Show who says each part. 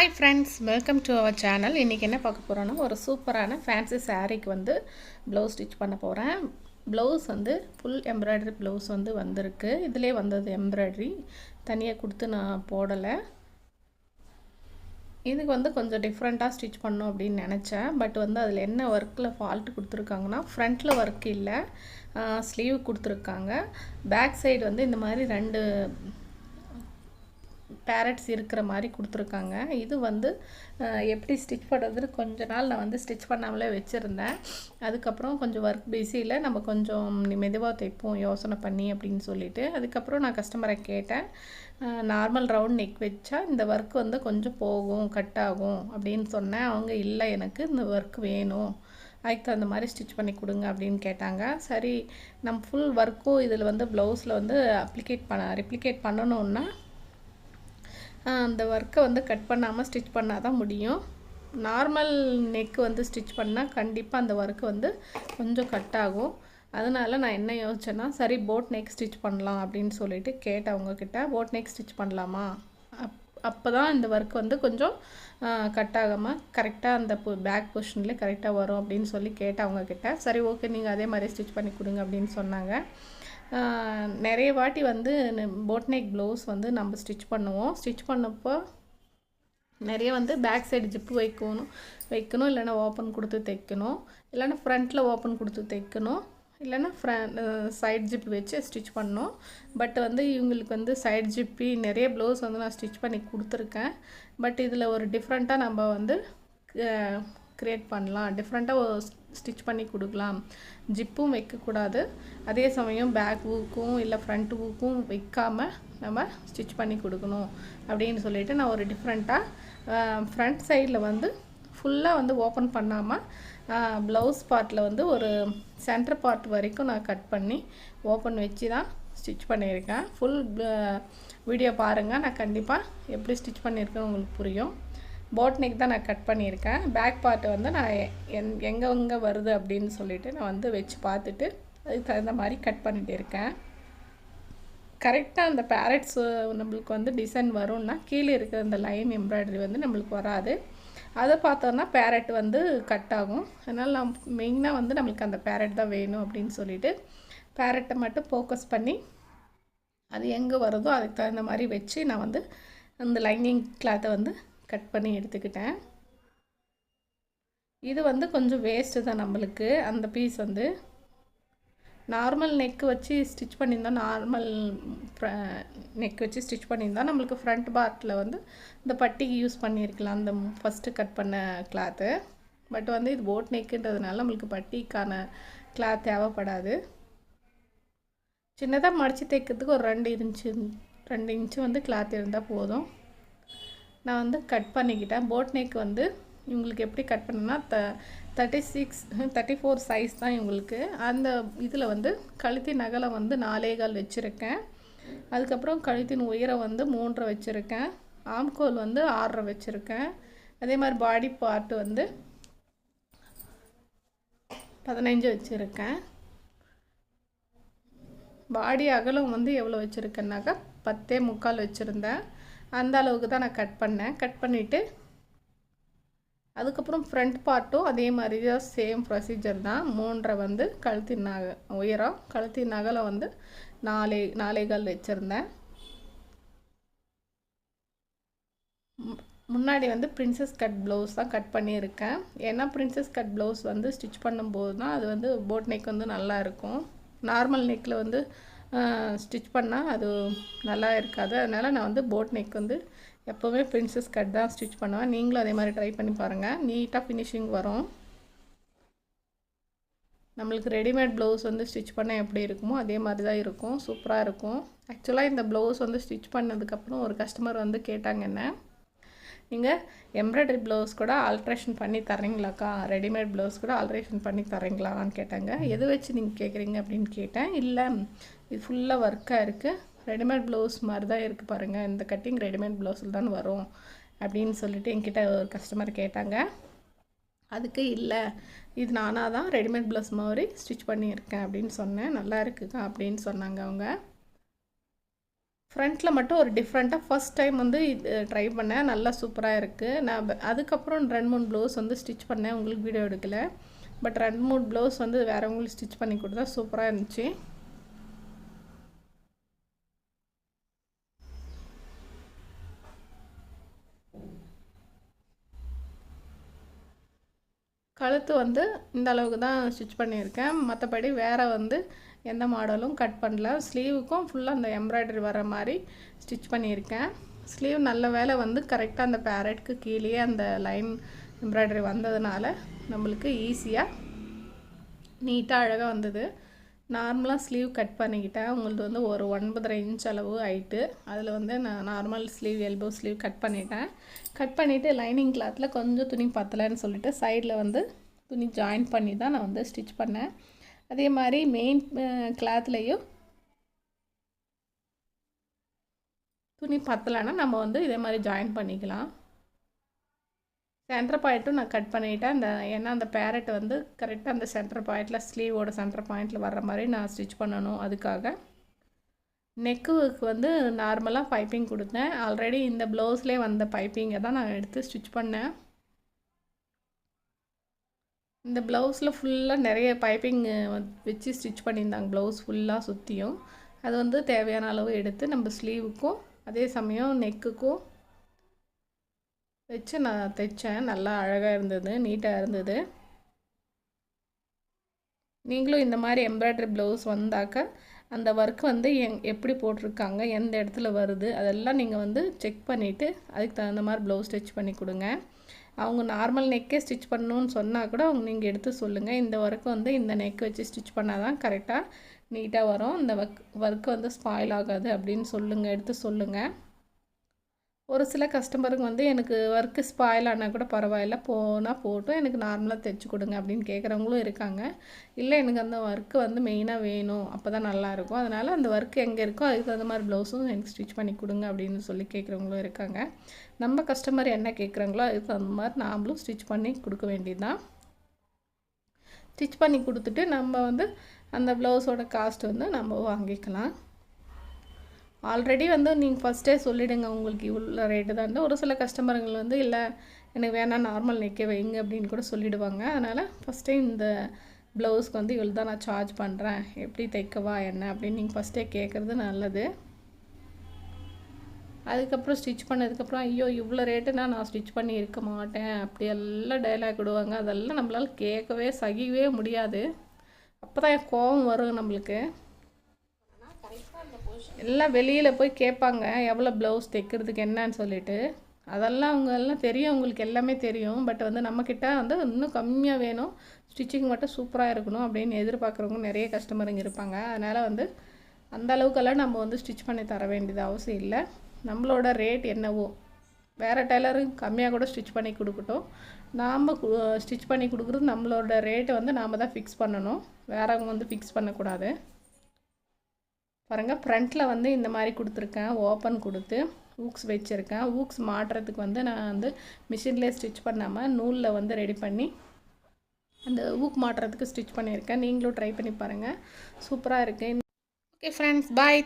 Speaker 1: Hi friends, welcome to our channel. இன்றைக்கி என்ன பார்க்க போகிறோன்னா, ஒரு சூப்பரான ஃபேன்சி சாரீக்கு வந்து ப்ளவுஸ் ஸ்டிச் பண்ண போகிறேன். ப்ளவுஸ் வந்து ஃபுல் எம்ப்ராய்டரி ப்ளவுஸ் வந்து வந்திருக்கு. இதிலே வந்தது எம்ப்ராய்டரி, தனியாக கொடுத்து நான் போடலை. இதுக்கு வந்து கொஞ்சம் டிஃப்ரெண்ட்டாக ஸ்டிச் பண்ணோம் அப்படின்னு நினச்சேன். பட் வந்து அதில் என்ன ஒர்க்கில் ஃபால்ட்டு கொடுத்துருக்காங்கன்னா, ஃப்ரண்ட்டில் ஒர்க் இல்லை, ஸ்லீவ் கொடுத்துருக்காங்க. பேக் சைடு வந்து இந்த மாதிரி 2 பேரட்ஸ் இருக்கிற மாதிரி கொடுத்துருக்காங்க. இது வந்து எப்படி ஸ்டிச் பண்ணுறதுன்னு கொஞ்ச நாள் நான் வந்து ஸ்டிச் பண்ணாமலே வச்சுருந்தேன். அதுக்கப்புறம் கொஞ்சம் ஒர்க் பிஸியில் நம்ம கொஞ்சம் மெதுவாக தைப்போம் யோசனை பண்ணி அப்படின்னு சொல்லிட்டு, அதுக்கப்புறம் நான் கஸ்டமரை கேட்டேன், நார்மல் ரவுண்ட் நெக் வச்சா இந்த ஒர்க் வந்து கொஞ்சம் போகும், கட் ஆகும் அப்படின்னு சொன்னேன். அவங்க இல்லை, எனக்கு இந்த ஒர்க் வேணும், அதுக்கு தகுந்த மாதிரி ஸ்டிச் பண்ணி கொடுங்க அப்படின்னு கேட்டாங்க. சரி, நம்ம ஃபுல் ஒர்க்கும் இதில் வந்து ப்ளவுஸில் வந்து ரிப்ளிகேட் பண்ணணுன்னா அந்த ஒர்க்கை வந்து கட் பண்ணாமல் ஸ்டிச் பண்ணால் தான் முடியும். நார்மல் நெக்கு வந்து ஸ்டிச் பண்ணால் கண்டிப்பாக அந்த ஒர்க்கு வந்து கொஞ்சம் கட் ஆகும். அதனால் நான் என்ன யோசிச்சேன்னா, சரி போட் நெக் ஸ்டிச் பண்ணலாம் அப்படின்னு சொல்லிட்டு கேட்டேன் அவங்கக்கிட்ட. போட் நெக் ஸ்டிச் பண்ணலாமா, அப்போ தான் இந்த ஒர்க் வந்து கொஞ்சம் கட் ஆகாமல் கரெக்டாக அந்த பேக் பொசிஷன்லேயே கரெக்டாக வரும் அப்படின்னு சொல்லி கேட்டேன் அவங்கக்கிட்ட. சரி ஓகே, நீங்கள் அதே மாதிரி ஸ்டிச் பண்ணி கொடுங்க அப்படின்னு சொன்னாங்க. நிறைய வாட்டி வந்து போட் நெக் ப்ளவுஸ் வந்து நம்ம ஸ்டிச் பண்ணுவோம். ஸ்டிச் பண்ணப்போ நிறைய வந்து பேக் சைடு ஜிப்பு வைக்கணும், இல்லைன்னா ஓப்பன் கொடுத்து தைக்கணும், இல்லைன்னா ஃப்ரண்ட்டில் ஓப்பன் கொடுத்து தைக்கணும், இல்லைன்னா சைட் ஜிப் வச்சு ஸ்டிச் பண்ணணும். பட் வந்து இவங்களுக்கு வந்து சைட் ஜிப்பி நிறைய ப்ளவுஸ் வந்து நான் ஸ்டிச் பண்ணி கொடுத்துருக்கேன். பட் இதில் ஒரு டிஃப்ரெண்ட்டாக நம்ம வந்து க்ரியேட் பண்ணலாம், டிஃப்ரெண்ட்டாக ஸ்டிச் பண்ணி கொடுக்கலாம். ஜிப்பும் வைக்கக்கூடாது, அதே சமயம் பேக் ஊக்கும் இல்லை ஃப்ரண்ட் ஊக்கும் வைக்காமல் நம்ம ஸ்டிச் பண்ணி கொடுக்கணும் அப்படின்னு சொல்லிட்டு நான் ஒரு டிஃப்ரெண்ட்டாக ஃப்ரண்ட் சைடில் வந்து ஃபுல்லாக வந்து ஓப்பன் பண்ணாமல் ப்ளவுஸ் பார்ட்டில் வந்து ஒரு சென்டர் பார்ட் வரைக்கும் நான் கட் பண்ணி ஓப்பன் வச்சு தான் ஸ்டிச் பண்ணியிருக்கேன். ஃபுல் வீடியோ பாருங்கள், நான் கண்டிப்பாக எப்படி ஸ்டிச் பண்ணியிருக்கேன்னு உங்களுக்கு புரியும். போட் நெக் தான் நான் கட் பண்ணியிருக்கேன். பேக் பார்ட்டை வந்து நான் எங்கே வருது அப்படின்னு சொல்லிட்டு நான் வந்து வச்சு பார்த்துட்டு அதுக்கு தகுந்த மாதிரி கட் பண்ணிகிட்டு இருக்கேன். கரெக்டாக அந்த பேரட்ஸ் நம்மளுக்கு வந்து டிசைன் வரும்னா கீழே இருக்கிற அந்த லைன் எம்ப்ராய்டரி வந்து நம்மளுக்கு வராது. அதை பார்த்தோன்னா பேரட் வந்து கட் ஆகும். அதனால் நான் மெயினாக வந்து நம்மளுக்கு அந்த பேரட் தான் வேணும் அப்படின்னு சொல்லிட்டு பேரட்டை மட்டும் ஃபோக்கஸ் பண்ணி அது எங்கே வருதோ அதுக்கு தகுந்த மாதிரி வச்சு நான் வந்து அந்த லைனிங் கிளாத்தை வந்து கட் பண்ணி எடுத்துக்கிட்டேன். இது வந்து கொஞ்சம் வேஸ்ட்டு தான் நம்மளுக்கு. அந்த பீஸ் வந்து நார்மல் நெக் வச்சு ஸ்டிச் பண்ணியிருந்தோம், நார்மல் நெக் வச்சு ஸ்டிச் பண்ணியிருந்தோம் நம்மளுக்கு ஃப்ரண்ட் பார்ட்டில் வந்து இந்த பட்டிக்கு யூஸ் பண்ணியிருக்கலாம், அந்த ஃபஸ்ட்டு கட் பண்ண கிளாத்து. பட் வந்து இது போட் நெக்குன்றதுனால நம்மளுக்கு பட்டிக்கான கிளாத் தேவைப்படாது. சின்னதாக மடித்து தைக்கிறதுக்கு ஒரு 2 இன்ச்சு வந்து கிளாத் இருந்தால் போதும். நான் வந்து கட் பண்ணிக்கிட்டேன். போட் நெக் வந்து இவங்களுக்கு எப்படி கட் பண்ணேன்னா 34 சைஸ் தான் இவங்களுக்கு. அந்த இதில் வந்து கழுத்தின் அகலம் வந்து 4.25 வச்சுருக்கேன். அதுக்கப்புறம் கழுத்தின் உயரம் வந்து 3.5 வச்சுருக்கேன். ஆம்கோல் வந்து 6.5 வச்சுருக்கேன். அதே மாதிரி பாடி பார்ட் வந்து 15 வச்சுருக்கேன். பாடி அகலம் வந்து எவ்வளோ வச்சுருக்கேன்னாக்கா 10.25 வச்சுருந்தேன். அந்த அளவுக்கு தான் நான் கட் பண்ணேன். கட் பண்ணிவிட்டு அதுக்கப்புறம் ஃப்ரண்ட் பார்ட்டும் அதே மாதிரி தான், சேம் ப்ரொசீஜர் தான். 3.5 வந்து கழுத்தின் உயரம், கழுத்தின் அகலம் வந்து 4.25 வச்சுருந்தேன். முன்னாடி வந்து பிரின்சஸ் கட் ப்ளவுஸ் தான் கட் பண்ணியிருக்கேன். ஏன்னா பிரின்சஸ் கட் ப்ளவுஸ் வந்து ஸ்டிச் பண்ணும்போது தான் அது வந்து போட் நெக் வந்து நல்லா இருக்கும். நார்மல் நெக்கில் வந்து ஸ்டிச் பண்ணால் அது நல்லா இருக்காது. அதனால் நான் வந்து போட் நெக் வந்து எப்போவுமே பிரின்சஸ் கட் தான் ஸ்டிச் பண்ணுவேன். நீங்களும் அதே மாதிரி ட்ரை பண்ணி பாருங்கள், நீட்டாக ஃபினிஷிங் வரும். நம்மளுக்கு ரெடிமேட் ப்ளவுஸ் வந்து ஸ்டிச் பண்ணால் எப்படி இருக்குமோ அதே மாதிரி தான் இருக்கும், சூப்பராக இருக்கும். ஆக்சுவலாக இந்த ப்ளவுஸ் வந்து ஸ்டிச் பண்ணதுக்கப்புறம் ஒரு கஸ்டமர் வந்து கேட்டாங்க, என்ன நீங்கள் எம்ப்ராய்டரி ப்ளவுஸ் கூட ஆல்ட்ரேஷன் பண்ணி தரீங்களாக்கா, ரெடிமேட் ப்ளவுஸ் கூட ஆல்ட்ரேஷன் பண்ணி தரீங்களான்னு கேட்டாங்க. எது வச்சு நீங்கள் கேட்குறீங்க அப்படின்னு கேட்டேன். இல்லை, இது ஃபுல்லாக ஒர்க்காக இருக்குது, ரெடிமேட் ப்ளவுஸ் மாதிரி தான் இருக்குது பாருங்கள், இந்த கட்டிங் ரெடிமேட் ப்ளவுஸில் தான் வரும் அப்படின்னு சொல்லிட்டு என்கிட்ட ஒரு கஸ்டமர் கேட்டாங்க. அதுக்கு இல்லை, இது நானாக தான் ரெடிமேட் ப்ளவுஸ் மாதிரி ஸ்டிச் பண்ணியிருக்கேன் அப்படின்னு சொன்னேன். நல்லா இருக்குக்கா அப்படின்னு சொன்னாங்க அவங்க. ஃப்ரண்ட்டில் மட்டும் ஒரு டிஃப்ரெண்ட்டாக ஃபஸ்ட் டைம் வந்து இது ட்ரை பண்ணேன். நல்லா சூப்பராக இருக்குது. நான் அதுக்கப்புறம் 2-3 ப்ளவுஸ் வந்து ஸ்டிச் பண்ணேன். உங்களுக்கு வீடியோ எடுக்கலை. பட் 2-3 ப்ளவுஸ் வந்து வேறவங்களுக்கு ஸ்டிச் பண்ணி கொடுத்தா சூப்பராக இருந்துச்சு. கழுத்து வந்து இந்த அளவுக்கு தான் ஸ்டிச் பண்ணியிருக்கேன். மற்றபடி வேறு வந்து எந்த மாடலும் கட் பண்ணல. ஸ்லீவுக்கும் ஃபுல்லாக அந்த எம்ப்ராய்டரி வர மாதிரி ஸ்டிச் பண்ணியிருக்கேன். ஸ்லீவ் நல்ல வேலை வந்து கரெக்டாக அந்த பேரட்க்கு கீழே அந்த லைன் எம்ப்ராய்டரி வந்ததுனால நம்மளுக்கு ஈஸியாக நீட்டாக அழகாக வந்தது. நார்மலாக ஸ்லீவ் கட் பண்ணிக்கிட்டேன். உங்களது வந்து ஒரு 9.5 இன்ச் அளவு ஹைட்டு. அதில் வந்து நான் normal sleeve elbow sleeve cut பண்ணிட்டேன். கட் பண்ணிவிட்டு லைனிங் கிளாத்தில் கொஞ்சம் துணி பத்தலைன்னு சொல்லிட்டு சைடில் வந்து துணி ஜாயின் பண்ணி தான் நான் வந்து ஸ்டிச் பண்ணேன். அதே மாதிரி மெயின் கிளாத்லேயும் துணி பத்தலைன்னா நம்ம வந்து இதே மாதிரி ஜாயின் பண்ணிக்கலாம். சென்டர் பாயிண்ட்டும் நான் கட் பண்ணிவிட்டேன். ஏன்னா அந்த பேரட் வந்து கரெக்டாக அந்த சென்டர் பாயிண்டில் ஸ்லீவோட சென்டர் பாயிண்டில் வர்ற மாதிரி நான் ஸ்டிச் பண்ணணும். அதுக்காக நெக்குக்கு வந்து நார்மலாக பைப்பிங் கொடுத்தேன். ஆல்ரெடி இந்த ப்ளவுஸ்லேயே வந்த பைப்பிங்கை தான் நான் எடுத்து ஸ்டிச் பண்ணேன். இந்த ப்ளவுஸில் ஃபுல்லாக நிறைய பைப்பிங் வச்சு ஸ்டிச் பண்ணியிருந்தாங்க. ப்ளவுஸ் ஃபுல்லாக சுற்றியும் அது வந்து தேவையான அளவு எடுத்து நம்ம ஸ்லீவுக்கும் அதே சமயம் நெக்குக்கும் வச்சு நான் தைச்சேன். நல்லா அழகாக இருந்தது, நீட்டாக இருந்தது. நீங்களும் இந்த மாதிரி எம்ப்ராய்டரி ப்ளவுஸ் வந்தாக்க அந்த ஒர்க் வந்து எப்படி போட்டிருக்காங்க, எந்த இடத்துல வருது, அதெல்லாம் நீங்கள் வந்து செக் பண்ணிவிட்டு அதுக்கு தகுந்த மாதிரி ப்ளவுஸ் ஸ்டிச் பண்ணி கொடுங்க. அவங்க நார்மல் நெக்கே ஸ்டிச் பண்ணணுன்னு சொன்னால் கூட நீங்கள் எடுத்து சொல்லுங்கள். இந்த ஒர்க்கு வந்து இந்த நெக் வச்சு ஸ்டிச் பண்ணால் தான் கரெக்டாக நீட்டாக வரும், இந்த ஒர்க்கு வந்து ஸ்பாயில் ஆகாது அப்படின்னு சொல்லுங்கள், எடுத்து சொல்லுங்கள். ஒரு சில கஸ்டமருக்கு வந்து எனக்கு ஒர்க்கு ஸ்பாயில் ஆனால் கூட பரவாயில்ல, போனால் போட்டும் எனக்கு நார்மலாக தைச்சி கொடுங்க அப்படின்னு கேட்குறவங்களும் இருக்காங்க. இல்லை எனக்கு அந்த ஒர்க்கு வந்து மெயினாக வேணும், அப்போ தான் நல்லாயிருக்கும், அதனால் அந்த ஒர்க்கு எங்கே இருக்கோ அதுக்கு தகுந்த மாதிரி ப்ளவுஸும் எனக்கு ஸ்டிச் பண்ணி கொடுங்க அப்படின்னு சொல்லி கேட்குறவங்களும் இருக்காங்க. நம்ம கஸ்டமர் என்ன கேட்குறாங்களோ அதுக்கு தகுந்த மாதிரி நாமளும் ஸ்டிச் பண்ணி கொடுக்க வேண்டியது தான். ஸ்டிச் பண்ணி கொடுத்துட்டு நம்ம வந்து அந்த ப்ளவுஸோட காஸ்ட் வந்து நம்ம வாங்கிக்கலாம். ஆல்ரெடி வந்து நீங்கள் ஃபஸ்ட்டே சொல்லிவிடுங்க உங்களுக்கு இவ்வளோ ரேட்டு தான். ஒரு சில கஸ்டமருங்கள் வந்து இல்லை எனக்கு வேணாம் நார்மல் நெக்கே வைங்க அப்படின்னு கூட சொல்லிவிடுவாங்க. அதனால் ஃபஸ்ட்டே இந்த ப்ளவுஸ்க்கு வந்து இவ்வளோ தான் நான் சார்ஜ் பண்ணுறேன், எப்படி தைக்கவா என்ன அப்படின்னு நீங்கள் ஃபஸ்ட்டே கேட்குறது நல்லது. அதுக்கப்புறம் ஸ்டிச் பண்ணதுக்கப்புறம் ஐயோ இவ்வளோ ரேட்டுனா நான் ஸ்டிச் பண்ணி இருக்க மாட்டேன் அப்படி எல்லாம் டைலாக் விடுவாங்க. அதெல்லாம் நம்மளால் கேட்கவே சகிக்கவே முடியாது. அப்போ தான் கோபம் வரும் நம்மளுக்கு. எல்லாம் வெளியில் போய் கேட்பாங்க எவ்வளோ ப்ளவுஸ் தைக்கிறதுக்கு என்னன்னு சொல்லிட்டு. அதெல்லாம் அவங்க எல்லாம் தெரியும், அவங்களுக்கு எல்லாமே தெரியும். பட் வந்து நம்மக்கிட்ட வந்து இன்னும் கம்மியாக வேணும், ஸ்டிச்சிங் மட்டும் சூப்பராக இருக்கணும் அப்படின்னு எதிர்பார்க்குறவங்க நிறைய கஸ்டமருங்க இருப்பாங்க. அதனால் வந்து அந்த அளவுக்கெல்லாம் நம்ம வந்து ஸ்டிச் பண்ணி தர வேண்டியது அவசியம் இல்லை. நம்மளோட ரேட் என்னவோ, வேறு டெய்லரும் கம்மியாக கூட ஸ்டிச் பண்ணி கொடுக்கட்டும், நாம் ஸ்டிச் பண்ணி கொடுக்குறது நம்மளோட ரேட்டை வந்து நாம் தான் ஃபிக்ஸ் பண்ணணும், வேறவங்க வந்து ஃபிக்ஸ் பண்ணக்கூடாது. பாருங்கள், ஃப்ரண்ட்டில் வந்து இந்த மாதிரி கொடுத்துருக்கேன், ஓப்பன் கொடுத்து ஊக்ஸ் வச்சுருக்கேன். ஊக்ஸ் மாட்டுறதுக்கு வந்து நான் வந்து மிஷின்லேயே ஸ்டிச் பண்ணாமல் நூலில் வந்து ரெடி பண்ணி அந்த ஊக் மாட்டுறதுக்கு ஸ்டிச் பண்ணியிருக்கேன். நீங்களும் ட்ரை பண்ணி பாருங்கள், சூப்பராக இருக்குது. ஓகே ஃப்ரெண்ட்ஸ், பாய்.